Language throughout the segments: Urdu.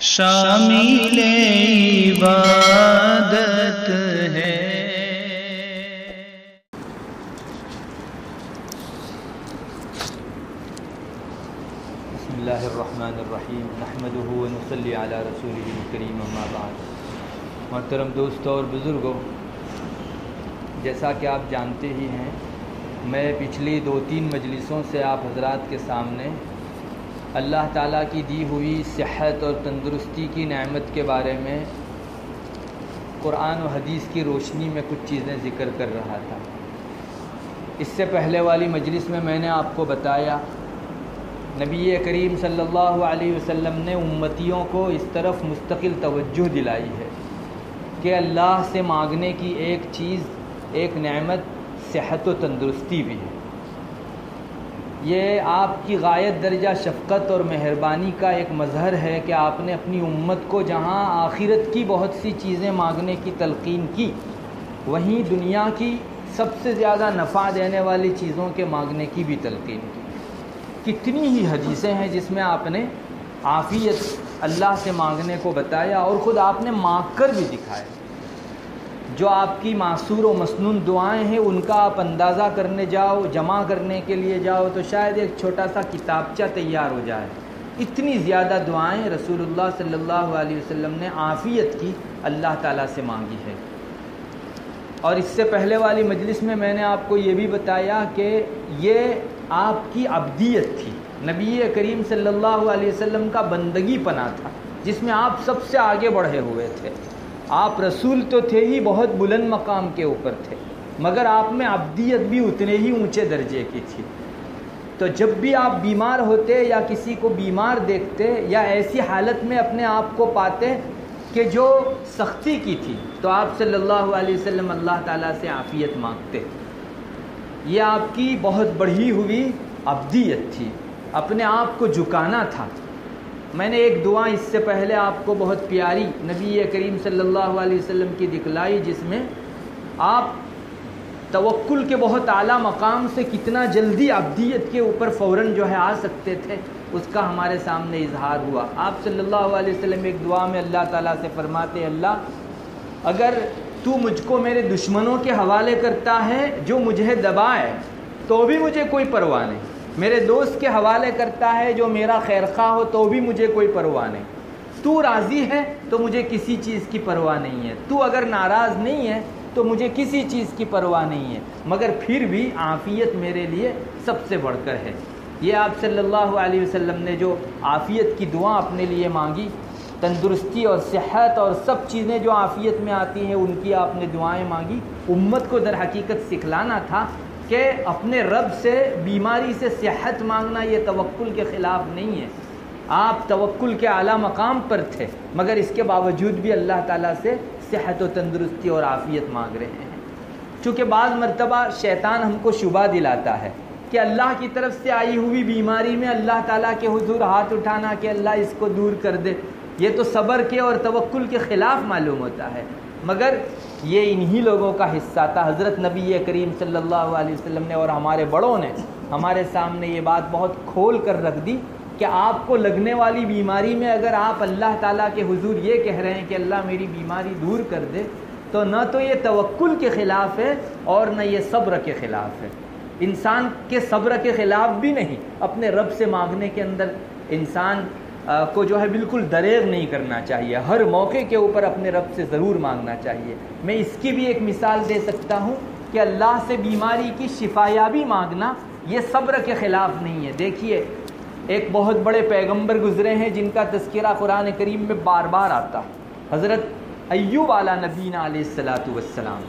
شامل عبادت ہے۔ بسم اللہ الرحمن الرحیم، نحمدہ ونصلی علی رسولہ الکریم، اما بعد۔ محترم دوستوں اور بزرگوں، جیسا کہ آپ جانتے ہی ہیں، میں پچھلی 2-3 مجلسوں سے آپ حضرات کے سامنے اللہ تعالیٰ کی دی ہوئی صحت اور تندرستی کی نعمت کے بارے میں قرآن و حدیث کی روشنی میں کچھ چیزیں ذکر کر رہا تھا۔ اس سے پہلے والی مجلس میں نے آپ کو بتایا نبی کریم صلی اللہ علیہ وسلم نے امتیوں کو اس طرف مستقل توجہ دلائی ہے کہ اللہ سے مانگنے کی ایک چیز، ایک نعمت صحت و تندرستی بھی ہے۔ یہ آپ کی غایت درجہ شفقت اور مہربانی کا ایک مظہر ہے کہ آپ نے اپنی امت کو جہاں آخرت کی بہت سی چیزیں مانگنے کی تلقین کی، وہیں دنیا کی سب سے زیادہ نفع دینے والی چیزوں کے مانگنے کی بھی تلقین کی۔ کتنی ہی حدیثیں ہیں جس میں آپ نے عافیت اللہ سے مانگنے کو بتایا اور خود آپ نے مانگ کر بھی دکھایا۔ جو آپ کی معصور و مسنون دعائیں ہیں ان کا آپ اندازہ کرنے جاؤ، جمع کرنے کے لیے جاؤ تو شاید ایک چھوٹا سا کتابچہ تیار ہو جائے۔ اتنی زیادہ دعائیں رسول اللہ صلی اللہ علیہ وسلم نے عافیت کی اللہ تعالیٰ سے مانگی ہے۔ اور اس سے پہلے والی مجلس میں نے آپ کو یہ بھی بتایا کہ یہ آپ کی عبدیت تھی، نبی کریم صلی اللہ علیہ وسلم کا بندگی پنا تھا، جس میں آپ سب سے آگے بڑھے ہوئے تھے۔ آپ رسول تو تھے ہی، بہت بلند مقام کے اوپر تھے، مگر آپ میں عبدیت بھی اتنے ہی اونچے درجے کی تھی۔ تو جب بھی آپ بیمار ہوتے یا کسی کو بیمار دیکھتے یا ایسی حالت میں اپنے آپ کو پاتے کہ جو سختی کی تھی، تو آپ صلی اللہ علیہ وسلم اللہ تعالیٰ سے عافیت مانگتے۔ یہ آپ کی بہت بڑھی ہوئی عبدیت تھی، اپنے آپ کو جھکانا تھا۔ میں نے ایک دعا اس سے پہلے آپ کو بہت پیاری نبی کریم صلی اللہ علیہ وسلم کی دکھلائی، جس میں آپ توکل کے بہت اعلیٰ مقام سے کتنا جلدی عبدیت کے اوپر فوراً جو ہے آ سکتے تھے، اس کا ہمارے سامنے اظہار ہوا۔ آپ صلی اللہ علیہ وسلم ایک دعا میں اللہ تعالیٰ سے فرماتے، اللہ اگر تو مجھ کو میرے دشمنوں کے حوالے کرتا ہے جو مجھے دبائے تو بھی مجھے کوئی پرواہ نہیں، میرے دوست کے حوالے کرتا ہے جو میرا خیر خواہ ہو تو بھی مجھے کوئی پرواہ نہیں، تو راضی ہے تو مجھے کسی چیز کی پرواہ نہیں ہے، تو اگر ناراض نہیں ہے تو مجھے کسی چیز کی پرواہ نہیں ہے، مگر پھر بھی عافیت میرے لیے سب سے بڑھ کر ہے۔ یہ آپ صلی اللہ علیہ وسلم نے جو عافیت کی دعا اپنے لیے مانگی، تندرستی اور صحت اور سب چیزیں جو عافیت میں آتی ہیں ان کی آپ نے دعائیں مانگی، امت کو در حقیقت سکھلانا تھا کہ اپنے رب سے بیماری سے صحت مانگنا یہ توکل کے خلاف نہیں ہے۔ آپ توکل کے اعلیٰ مقام پر تھے، مگر اس کے باوجود بھی اللہ تعالیٰ سے صحت و تندرستی اور عافیت مانگ رہے ہیں۔ چونکہ بعض مرتبہ شیطان ہم کو شبہ دلاتا ہے کہ اللہ کی طرف سے آئی ہوئی بیماری میں اللہ تعالیٰ کے حضور ہاتھ اٹھانا کہ اللہ اس کو دور کر دے، یہ تو صبر کے اور توکل کے خلاف معلوم ہوتا ہے، مگر یہ انہی لوگوں کا حصہ تھا۔ حضرت نبی کریم صلی اللہ علیہ وسلم نے اور ہمارے بڑوں نے ہمارے سامنے یہ بات بہت کھول کر رکھ دی کہ آپ کو لگنے والی بیماری میں اگر آپ اللہ تعالیٰ کے حضور یہ کہہ رہے ہیں کہ اللہ میری بیماری دور کر دے، تو نہ تو یہ توکل کے خلاف ہے اور نہ یہ صبر کے خلاف ہے، انسان کے صبر کے خلاف بھی نہیں۔ اپنے رب سے مانگنے کے اندر انسان کو جو ہے بالکل دریغ نہیں کرنا چاہیے، ہر موقع کے اوپر اپنے رب سے ضرور مانگنا چاہیے۔ میں اس کی بھی ایک مثال دے سکتا ہوں کہ اللہ سے بیماری کی شفایابی مانگنا یہ صبر کے خلاف نہیں ہے۔ دیکھیے، ایک بہت بڑے پیغمبر گزرے ہیں جن کا تذکرہ قرآن کریم میں بار بار آتا، حضرت ایوب علیہ نبینا علیہ الصلاۃ والسلام۔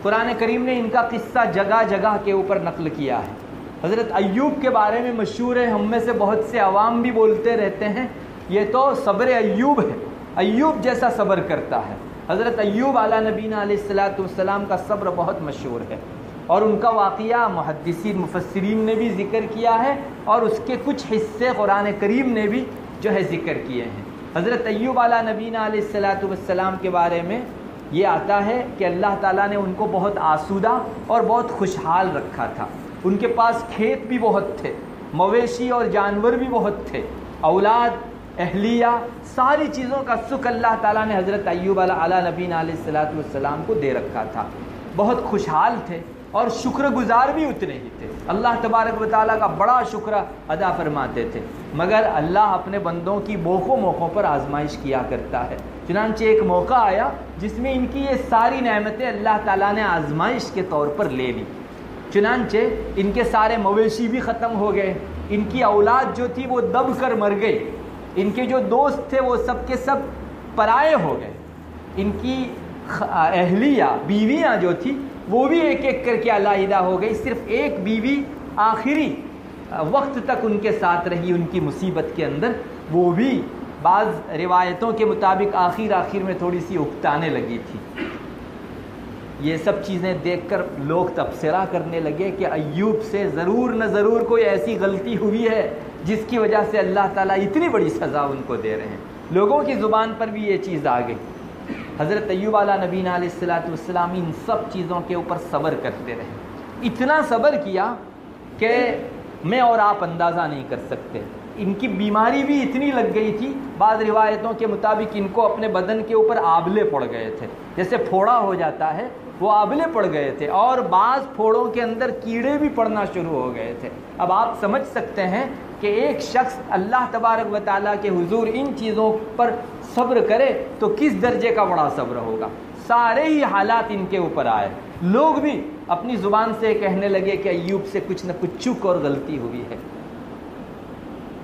قرآن کریم نے ان کا قصہ جگہ جگہ کے اوپر نقل کیا ہے۔ حضرت ایوب کے بارے میں مشہور ہے، ہم میں سے بہت سے عوام بھی بولتے رہتے ہیں یہ تو صبر ایوب ہے، ایوب جیسا صبر کرتا ہے۔ حضرت ایوب علیہ نبینا علیہ الصلاۃ والسلام کا صبر بہت مشہور ہے، اور ان کا واقعہ محدثین مفسرین نے بھی ذکر کیا ہے، اور اس کے کچھ حصے قرآن کریم نے بھی جو ہے ذکر کیے ہیں۔ حضرت ایوب علیہ نبینا علیہ الصلاۃ والسلام کے بارے میں یہ آتا ہے کہ اللہ تعالیٰ نے ان کو بہت آسودہ اور بہت خوشحال رکھا تھا۔ ان کے پاس کھیت بھی بہت تھے، مویشی اور جانور بھی بہت تھے، اولاد اہلیہ، ساری چیزوں کا سکھ اللہ تعالیٰ نے حضرت ایوب علیہ نبینا علیہ الصلوۃ والسلام کو دے رکھا تھا۔ بہت خوشحال تھے اور شکر گزار بھی اتنے ہی تھے، اللہ تبارک و تعالیٰ کا بڑا شکر ادا فرماتے تھے، مگر اللہ اپنے بندوں کی موقعوں موقعوں پر آزمائش کیا کرتا ہے۔ چنانچہ ایک موقع آیا جس میں ان کی یہ ساری نعمتیں اللہ تعالیٰ نے آزمائش کے طور پر لے لی۔ چنانچہ ان کے سارے مویشی بھی ختم ہو گئے، ان کی اولاد جو تھی وہ دب کر مر گئی، ان کے جو دوست تھے وہ سب کے سب پرائے ہو گئے، ان کی اہلیہ بیویاں جو تھی وہ بھی ایک ایک کر کے علیحدہ ہو گئی، صرف ایک بیوی آخری وقت تک ان کے ساتھ رہی ان کی مصیبت کے اندر، وہ بھی بعض روایتوں کے مطابق آخر میں تھوڑی سی اکتانے لگی تھی۔ یہ سب چیزیں دیکھ کر لوگ تبصرہ کرنے لگے کہ ایوب سے ضرور نہ ضرور کوئی ایسی غلطی ہوئی ہے جس کی وجہ سے اللہ تعالیٰ اتنی بڑی سزا ان کو دے رہے ہیں۔ لوگوں کی زبان پر بھی یہ چیز آ گئی۔ حضرت ایوب علیہ نبینا علیہ الصلوۃ والسلام ان سب چیزوں کے اوپر صبر کرتے رہے، اتنا صبر کیا کہ میں اور آپ اندازہ نہیں کر سکتے۔ ان کی بیماری بھی اتنی لگ گئی تھی، بعض روایتوں کے مطابق ان کو اپنے بدن کے اوپر آبلے پڑ گئے تھے، جیسے پھوڑا ہو جاتا ہے وہ آبلے پڑ گئے تھے، اور بعض پھوڑوں کے اندر کیڑے بھی پڑنا شروع ہو گئے تھے۔ اب آپ سمجھ سکتے ہیں کہ ایک شخص اللہ تبارک و تعالیٰ کے حضور ان چیزوں پر صبر کرے تو کس درجے کا بڑا صبر ہوگا۔ سارے ہی حالات ان کے اوپر آئے، لوگ بھی اپنی زبان سے کہنے لگے کہ ایوب سے کچھ نہ کچھ چوک اور غلطی ہوئی ہے۔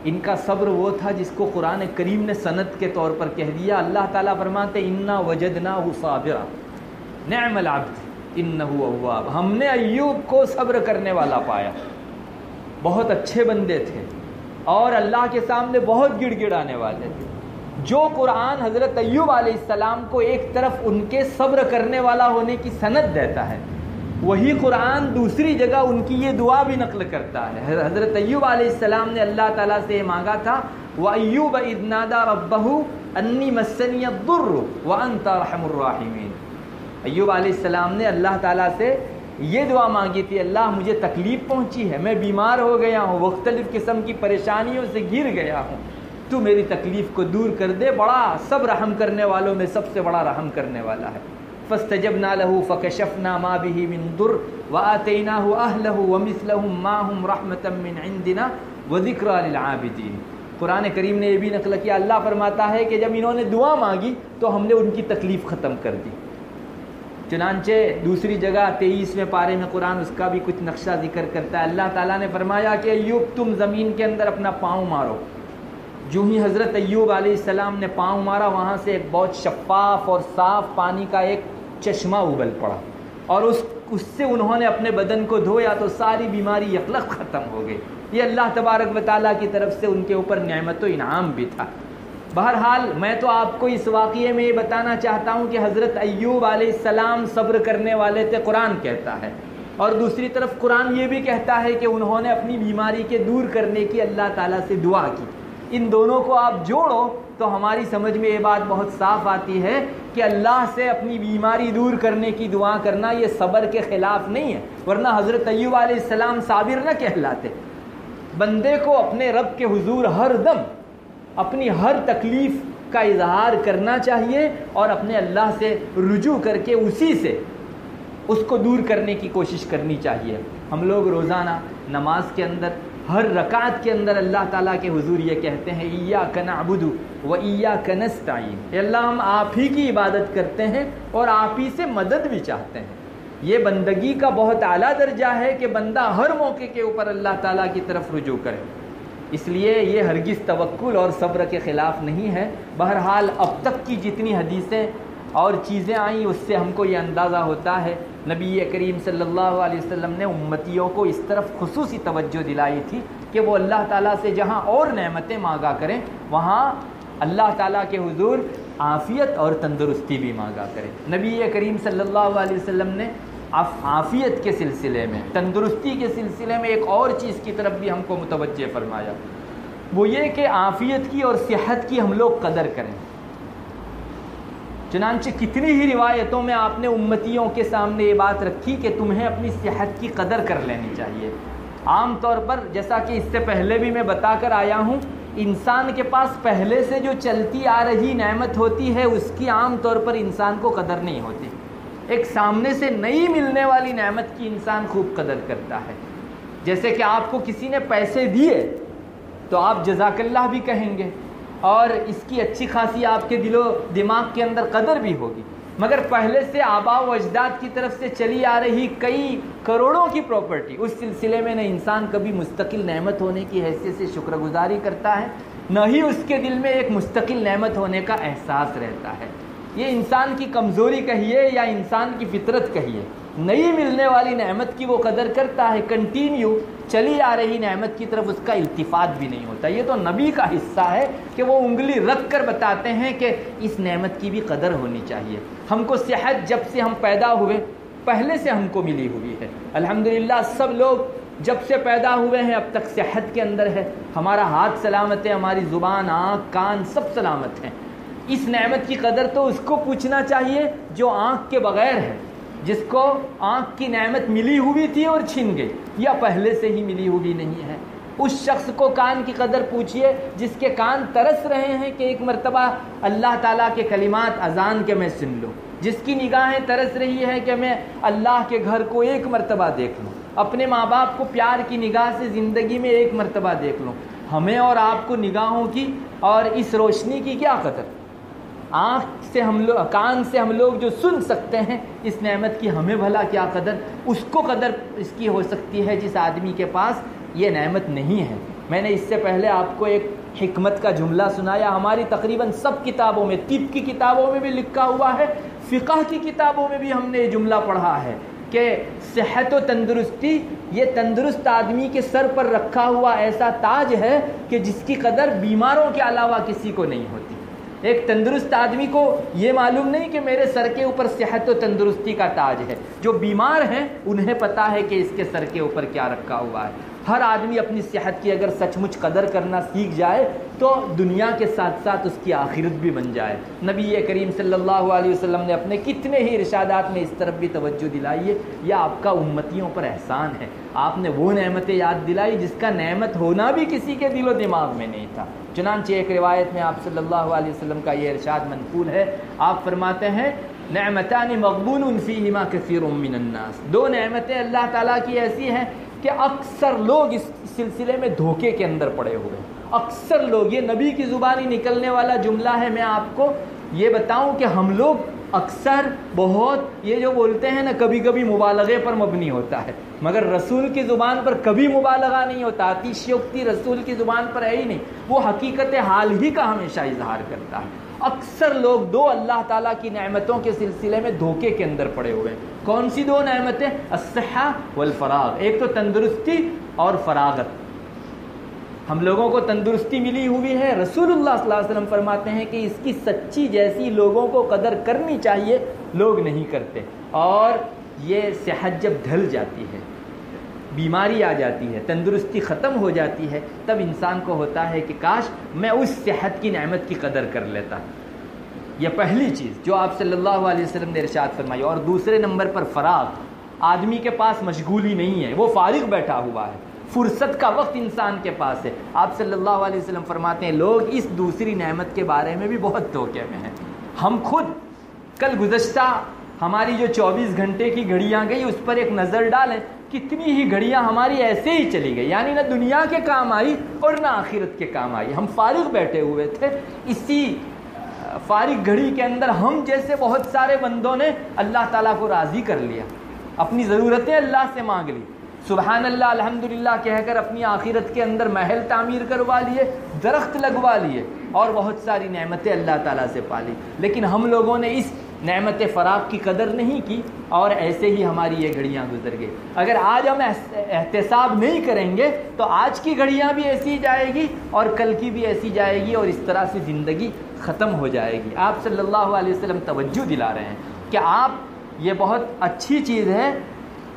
ان کا صبر وہ تھا جس کو قرآن کریم نے سند کے طور پر کہہ دیا۔ اللہ تعالیٰ فرماتے انا وجدناہ صابرا نعم العبد انہ اواب، ہم نے ایوب کو صبر کرنے والا پایا، بہت اچھے بندے تھے اور اللہ کے سامنے بہت گڑ گڑانے والے تھے۔ جو قرآن حضرت ایوب علیہ السلام کو ایک طرف ان کے صبر کرنے والا ہونے کی سند دیتا ہے، وہی قرآن دوسری جگہ ان کی یہ دعا بھی نقل کرتا ہے۔ حضرت ایوب علیہ السلام نے اللہ تعالیٰ سے یہ مانگا تھا وَأَيُّوبَ إِذْ نَادَى رَبَّهُ أَنِّي مَسَّنِيَ الضُّرُّ وَأَنْتَ أَرْحَمُ الرَّاحِمِينَ۔ ایوب علیہ السلام نے اللہ تعالیٰ سے یہ دعا مانگی تھی، اللہ مجھے تکلیف پہنچی ہے، میں بیمار ہو گیا ہوں، مختلف قسم کی پریشانیوں سے گھر گیا ہوں، تو میری تکلیف کو دور کر دے، بڑا سب رحم کرنے والوں میں سب سے بڑا رحم کرنے والا ہے۔ فاستجبنا له فكشفنا ما به من ضر وآتيناه أهله ومثلهم معهم رحمة من عندنا وذكرى للعابدين۔ قرآن کریم نے یہ بھی نقل کیا، اللہ فرماتا ہے کہ جب انہوں نے دعا مانگی تو ہم نے ان کی تکلیف ختم کر دی۔ چنانچہ دوسری جگہ 23ویں پارے میں قرآن اس کا بھی کچھ نقشہ ذکر کرتا ہے۔ اللہ تعالیٰ نے فرمایا کہ ایوب تم زمین کے اندر اپنا پاؤں مارو۔ جو ہی حضرت ایوب علیہ السلام نے پاؤں مارا، وہاں سے ایک بہت شفاف اور صاف پانی کا ایک چشمہ ابل پڑا، اور اس سے انہوں نے اپنے بدن کو دھویا تو ساری بیماری یکلخ ختم ہو گئی۔ یہ اللہ تبارک و تعالیٰ کی طرف سے ان کے اوپر نعمت و انعام بھی تھا۔ بہرحال میں تو آپ کو اس واقعے میں یہ بتانا چاہتا ہوں کہ حضرت ایوب علیہ السلام صبر کرنے والے تھے، قرآن کہتا ہے، اور دوسری طرف قرآن یہ بھی کہتا ہے کہ انہوں نے اپنی بیماری کے دور کرنے کی اللہ تعالیٰ سے دعا کی۔ ان دونوں کو آپ جوڑو تو ہماری سمجھ میں یہ بات بہت صاف آتی ہے کہ اللہ سے اپنی بیماری دور کرنے کی دعا کرنا یہ صبر کے خلاف نہیں ہے، ورنہ حضرت ایوب علیہ السلام صابر نہ کہلاتے۔ بندے کو اپنے رب کے حضور ہر دم اپنی ہر تکلیف کا اظہار کرنا چاہیے اور اپنے اللہ سے رجوع کر کے اسی سے اس کو دور کرنے کی کوشش کرنی چاہیے۔ ہم لوگ روزانہ نماز کے اندر ہر رکعت کے اندر اللہ تعالیٰ کے حضور یہ کہتے ہیں ایاک نعبد و ایاک نستعین، اے اللہ ہم آپ ہی کی عبادت کرتے ہیں اور آپ ہی سے مدد بھی چاہتے ہیں۔ یہ بندگی کا بہت اعلیٰ درجہ ہے کہ بندہ ہر موقع کے اوپر اللہ تعالیٰ کی طرف رجوع کرے، اس لیے یہ ہرگز توکل اور صبر کے خلاف نہیں ہے۔ بہرحال اب تک کی جتنی حدیثیں اور چیزیں آئیں اس سے ہم کو یہ اندازہ ہوتا ہے نبی کریم صلی اللہ علیہ وسلم نے امتیوں کو اس طرف خصوصی توجہ دلائی تھی کہ وہ اللہ تعالیٰ سے جہاں اور نعمتیں مانگا کریں وہاں اللہ تعالیٰ کے حضور عافیت اور تندرستی بھی مانگا کریں۔ نبی کریم صلی اللہ علیہ وسلم نے عافیت کے سلسلے میں، تندرستی کے سلسلے میں ایک اور چیز کی طرف بھی ہم کو متوجہ فرمایا، وہ یہ کہ عافیت کی اور صحت کی ہم لوگ قدر کریں۔ چنانچہ کتنی ہی روایتوں میں آپ نے امتیوں کے سامنے یہ بات رکھی کہ تمہیں اپنی صحت کی قدر کر لینی چاہیے۔ عام طور پر جیسا کہ اس سے پہلے بھی میں بتا کر آیا ہوں انسان کے پاس پہلے سے جو چلتی آ رہی نعمت ہوتی ہے اس کی عام طور پر انسان کو قدر نہیں ہوتی. ایک سامنے سے نئی ملنے والی نعمت کی انسان خوب قدر کرتا ہے. جیسے کہ آپ کو کسی نے پیسے دیے تو آپ جزاک اللہ بھی کہیں گے اور اس کی اچھی خاصی آپ کے دل و دماغ کے اندر قدر بھی ہوگی. مگر پہلے سے آباء و اجداد کی طرف سے چلی آ رہی کئی کروڑوں کی پراپرٹی، اس سلسلے میں نہ انسان کبھی مستقل نعمت ہونے کی حیثیت سے شکر گزاری کرتا ہے، نہ ہی اس کے دل میں ایک مستقل نعمت ہونے کا احساس رہتا ہے. یہ انسان کی کمزوری کہیے یا انسان کی فطرت کہیے، نئی ملنے والی نعمت کی وہ قدر کرتا ہے، کنٹینیو چلی آ رہی نعمت کی طرف اس کا التفات بھی نہیں ہوتا. یہ تو نبی کا حصہ ہے کہ وہ انگلی رکھ کر بتاتے ہیں کہ اس نعمت کی بھی قدر ہونی چاہیے. ہم کو صحت جب سے ہم پیدا ہوئے پہلے سے ہم کو ملی ہوئی ہے. الحمدللہ سب لوگ جب سے پیدا ہوئے ہیں اب تک صحت کے اندر ہے. ہمارا ہاتھ سلامت ہے، ہماری زبان، آنکھ، کان سب سلامت ہیں. اس نعمت کی قدر تو اس کو پوچھنا چاہیے جو آنکھ کے بغیر ہے، جس کو آنکھ کی نعمت ملی ہوئی تھی اور چھن گئی یا پہلے سے ہی ملی ہوئی نہیں ہے. اس شخص کو کان کی قدر پوچھیے جس کے کان ترس رہے ہیں کہ ایک مرتبہ اللہ تعالیٰ کے کلمات اذان کے میں سن لوں، جس کی نگاہیں ترس رہی ہے کہ میں اللہ کے گھر کو ایک مرتبہ دیکھ لوں، اپنے ماں باپ کو پیار کی نگاہ سے زندگی میں ایک مرتبہ دیکھ لوں. ہمیں اور آپ کو نگاہوں کی اور اس روشنی کی کیا قدر؟ آنکھ سے ہم لوگ، کان سے ہم لوگ جو سن سکتے ہیں اس نعمت کی ہمیں بھلا کیا قدر؟ اس کو قدر اس کی ہو سکتی ہے جس آدمی کے پاس یہ نعمت نہیں ہے. میں نے اس سے پہلے آپ کو ایک حکمت کا جملہ سنایا. ہماری تقریباً سب کتابوں میں، طب کی کتابوں میں بھی لکھا ہوا ہے، فقہ کی کتابوں میں بھی ہم نے یہ جملہ پڑھا ہے کہ صحت و تندرستی یہ تندرست آدمی کے سر پر رکھا ہوا ایسا تاج ہے کہ جس کی قدر بیماروں کے علاوہ کسی کو نہیں ہوتی. ایک تندرست آدمی کو یہ معلوم نہیں کہ میرے سر کے اوپر صحت و تندرستی کا تاج ہے. جو بیمار ہیں انہیں پتا ہے کہ اس کے سر کے اوپر کیا رکھا ہوا ہے. ہر آدمی اپنی صحت کی اگر سچ مچ قدر کرنا سیکھ جائے تو دنیا کے ساتھ ساتھ اس کی آخرت بھی بن جائے. نبی کریم صلی اللہ علیہ وسلم نے اپنے کتنے ہی ارشادات میں اس طرف بھی توجہ دلائی ہے. یہ آپ کا امتیوں پر احسان ہے. آپ نے وہ نعمتیں یاد دلائی جس کا نعمت ہونا بھی کسی کے دل و دماغ میں نہیں تھا. چنانچہ ایک روایت میں آپ صلی اللہ علیہ وسلم کا یہ ارشاد منقول ہے. آپ فرماتے ہیں نعمتان مغبون فیہما کثیر من الناس. دو نعمتیں اللہ تعالیٰ کی ایسی ہیں کہ اکثر لوگ اس سلسلے میں دھوکے کے اندر پڑے ہوئے ہیں. اکثر لوگ، یہ نبی کی زبانی نکلنے والا جملہ ہے. میں آپ کو یہ بتاؤں کہ ہم لوگ اکثر بہت یہ جو بولتے ہیں نا کبھی کبھی مبالغے پر مبنی ہوتا ہے، مگر رسول کی زبان پر کبھی مبالغہ نہیں ہوتا. اتیشیوکتی رسول کی زبان پر ہے ہی نہیں. وہ حقیقت حال ہی کا ہمیشہ اظہار کرتا ہے. اکثر لوگ دو اللہ تعالیٰ کی نعمتوں کے سلسلے میں دھوکے کے اندر پڑے ہوئے ہیں. کون سی دو نعمتیں؟ الصحہ والفراغ. ایک تو تندرستی اور فراغت. ہم لوگوں کو تندرستی ملی ہوئی ہے. رسول اللہ صلی اللہ علیہ وسلم فرماتے ہیں کہ اس کی سچی جیسی لوگوں کو قدر کرنی چاہیے لوگ نہیں کرتے. اور یہ صحت جب ڈھل جاتی ہے، بیماری آ جاتی ہے، تندرستی ختم ہو جاتی ہے، تب انسان کو ہوتا ہے کہ کاش میں اس صحت کی نعمت کی قدر کر لیتا. یہ پہلی چیز جو آپ صلی اللہ علیہ وسلم نے ارشاد فرمائی. اور دوسرے نمبر پر فراغ. آدمی کے پاس مشغولی نہیں ہے، وہ فارغ بیٹھا ہوا ہے، فرصت کا وقت انسان کے پاس ہے. آپ صلی اللہ علیہ وسلم فرماتے ہیں لوگ اس دوسری نعمت کے بارے میں بھی بہت دھوکے میں ہیں. ہم خود کل گزشتہ ہماری جو 24 گھنٹے کی گھڑیاں گئی اس پر ایک نظر ڈالیں، کتنی ہی گھڑیاں ہماری ایسے ہی چلی گئی، یعنی نہ دنیا کے کام آئی اور نہ آخرت کے کام آئی. ہم فارغ بیٹھے ہوئے تھے. اسی فارغ گھڑی کے اندر ہم جیسے بہت سارے بندوں نے اللہ تعالیٰ کو راضی کر لیا، اپنی ضرورتیں اللہ سے مانگ لی، سبحان اللہ الحمدللہ کہہ کر اپنی آخرت کے اندر محل تعمیر کروا لیے، درخت لگوا لیے اور بہت ساری نعمتیں اللہ تعالیٰ سے پالی. لیکن ہم لوگوں نے اس نعمت فراغ کی قدر نہیں کی اور ایسے ہی ہماری یہ گھڑیاں گزر گئی. اگر آج ہم احتساب نہیں کریں گے تو آج کی گھڑیاں بھی ایسی جائے گی اور کل کی بھی ایسی جائے گی اور اس طرح سے زندگی ختم ہو جائے گی. آپ صلی اللہ علیہ وسلم توجہ دلا رہے ہیں کہ آپ، یہ بہت اچھی چیز ہے.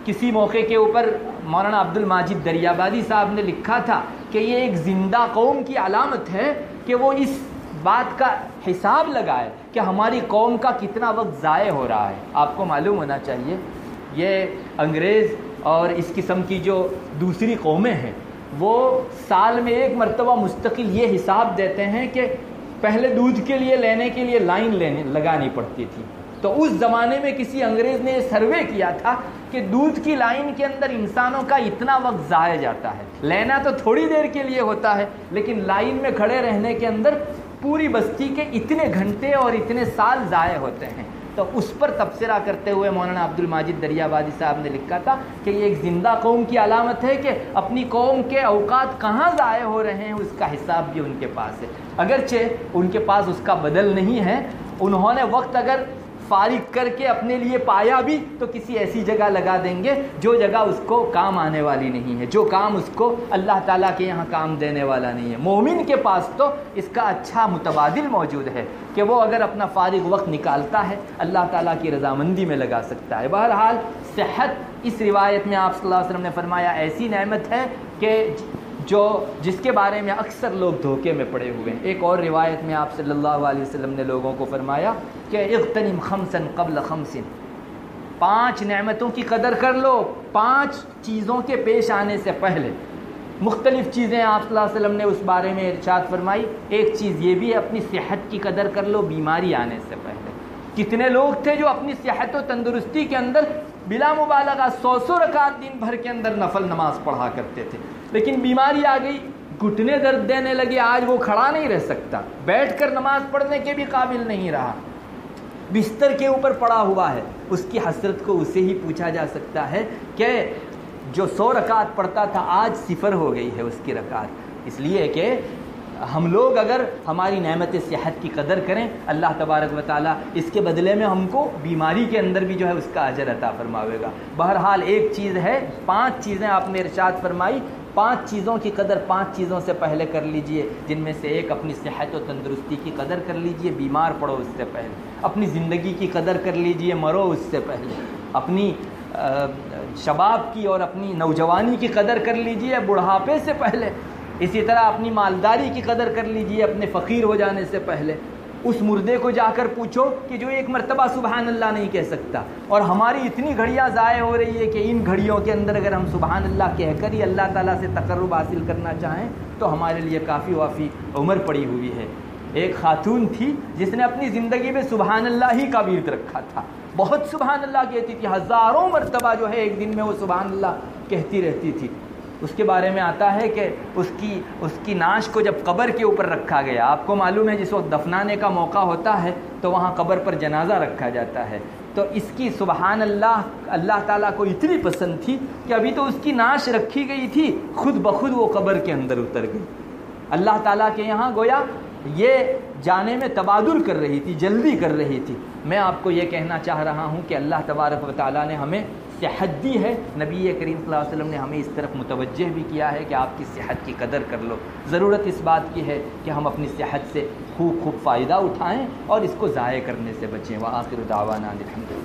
کسی موقع کے اوپر مولانا عبد الماجد دریابادی صاحب نے لکھا تھا کہ یہ ایک زندہ قوم کی علامت ہے کہ وہ اس بات کا حساب لگائے کہ ہماری قوم کا کتنا وقت ضائع ہو رہا ہے. آپ کو معلوم ہونا چاہیے یہ انگریز اور اس قسم کی جو دوسری قومیں ہیں وہ سال میں ایک مرتبہ مستقل یہ حساب دیتے ہیں کہ پہلے دودھ کے لیے لینے کے لیے لائن لگانی پڑتی تھی. تو اس زمانے میں کسی انگریز نے یہ سروے کیا تھا کہ دودھ کی لائن کے اندر انسانوں کا اتنا وقت ضائع جاتا ہے. لینا تو تھوڑی دیر کے لیے ہوتا ہے لیکن لائن میں کھڑے رہنے کے اندر پوری بستی کے اتنے گھنٹے اور اتنے سال ضائع ہوتے ہیں. تو اس پر تبصرہ کرتے ہوئے مولانا عبد الماجد دریابادی صاحب نے لکھا تھا کہ یہ ایک زندہ قوم کی علامت ہے کہ اپنی قوم کے اوقات کہاں ضائع ہو رہے ہیں اس کا حساب بھی ان کے پاس ہے. اگرچہ ان کے پاس اس کا بدل نہیں ہے, انہوں نے وقت اگر فارغ کر کے اپنے لیے پایا بھی تو کسی ایسی جگہ لگا دیں گے جو جگہ اس کو کام آنے والی نہیں ہے, جو کام اس کو اللہ تعالیٰ کے یہاں کام دینے والا نہیں ہے. مومن کے پاس تو اس کا اچھا متبادل موجود ہے کہ وہ اگر اپنا فارغ وقت نکالتا ہے اللہ تعالیٰ کی رضامندی میں لگا سکتا ہے. بہرحال صحت اس روایت میں آپ صلی اللہ علیہ وسلم نے فرمایا ایسی نعمت ہے کہ جس کے بارے میں اکثر لوگ دھوکے میں پڑے ہوئے ہیں. ایک اور روایت میں آپ صلی اللہ علیہ وسلم نے لوگوں کو فرمایا کہ اغتنم خمسا قبل خمس, 5 نعمتوں کی قدر کر لو 5 چیزوں کے پیش آنے سے پہلے. مختلف چیزیں آپ صلی اللہ علیہ وسلم نے اس بارے میں ارشاد فرمائی. ایک چیز یہ بھی ہے اپنی صحت کی قدر کر لو بیماری آنے سے پہلے. کتنے لوگ تھے جو اپنی صحت و تندرستی کے اندر بلا مبالغہ 100 رکعت دن بھر کے اندر نفل نماز پڑھا کرتے تھے, لیکن بیماری آ گئی, گھٹنے درد دینے لگے, آج وہ کھڑا نہیں رہ سکتا, بیٹھ کر نماز پڑھنے کے بھی قابل نہیں رہا, بستر کے اوپر پڑا ہوا ہے. اس کی حسرت کو اسے ہی پوچھا جا سکتا ہے کہ جو 100 رکعت پڑھتا تھا آج 0 ہو گئی ہے اس کی رکعت. اس لیے کہ ہم لوگ اگر ہماری نعمت صحت کی قدر کریں اللہ تبارک و تعالیٰ اس کے بدلے میں ہم کو بیماری کے اندر بھی جو ہے اس کا اجر عطا فرماوے گا. بہرحال ایک چیز ہے, 5 چیزیں آپ نے ارشاد فرمائی, 5 چیزوں کی قدر 5 چیزوں سے پہلے کر لیجئے, جن میں سے ایک اپنی صحت و تندرستی کی قدر کر لیجئے, بیمار پڑو اس سے پہلے. اپنی زندگی کی قدر کر لیجئے, مرو اس سے پہلے. اپنی شباب کی اور اپنی نوجوانی کی قدر کر لیجئے بڑھاپے سے پہلے. اسی طرح اپنی مالداری کی قدر کر لیجئے اپنے فقیر ہو جانے سے پہلے. اس مردے کو جا کر پوچھو کہ جو ایک مرتبہ سبحان اللہ نہیں کہہ سکتا, اور ہماری اتنی گھڑیاں ضائع ہو رہی ہے کہ ان گھڑیوں کے اندر اگر ہم سبحان اللہ کہہ کر ہی اللہ تعالیٰ سے تقرب حاصل کرنا چاہیں تو ہمارے لیے کافی وافی عمر پڑی ہوئی ہے. ایک خاتون تھی جس نے اپنی زندگی میں سبحان اللہ ہی کا ورد رکھا تھا, بہت سبحان اللہ کہتی تھی, ہزاروں مرتبہ جو ہے ایک دن میں وہ سبحان اللہ کہتی رہتی تھی. اس کے بارے میں آتا ہے کہ اس کی نعش کو جب قبر کے اوپر رکھا گیا, آپ کو معلوم ہے جس وقت دفنانے کا موقع ہوتا ہے تو وہاں قبر پر جنازہ رکھا جاتا ہے, تو اس کی سبحان اللہ تعالیٰ کو اتنی پسند تھی کہ ابھی تو اس کی نعش رکھی گئی تھی, خود بخود وہ قبر کے اندر اتر گئی. اللہ تعالیٰ کے یہاں گویا یہ جانے میں تبادل کر رہی تھی, جلدی کر رہی تھی. میں آپ کو یہ کہنا چاہ رہا ہوں کہ اللہ تبارک و تعالیٰ نے ہمیں صحت دی ہے, نبی کریم صلی اللہ علیہ وسلم نے ہمیں اس طرف متوجہ بھی کیا ہے کہ آپ کی صحت کی قدر کر لو. ضرورت اس بات کی ہے کہ ہم اپنی صحت سے خوب فائدہ اٹھائیں اور اس کو ضائع کرنے سے بچیں. وآخر دعوانا الحمدللہ.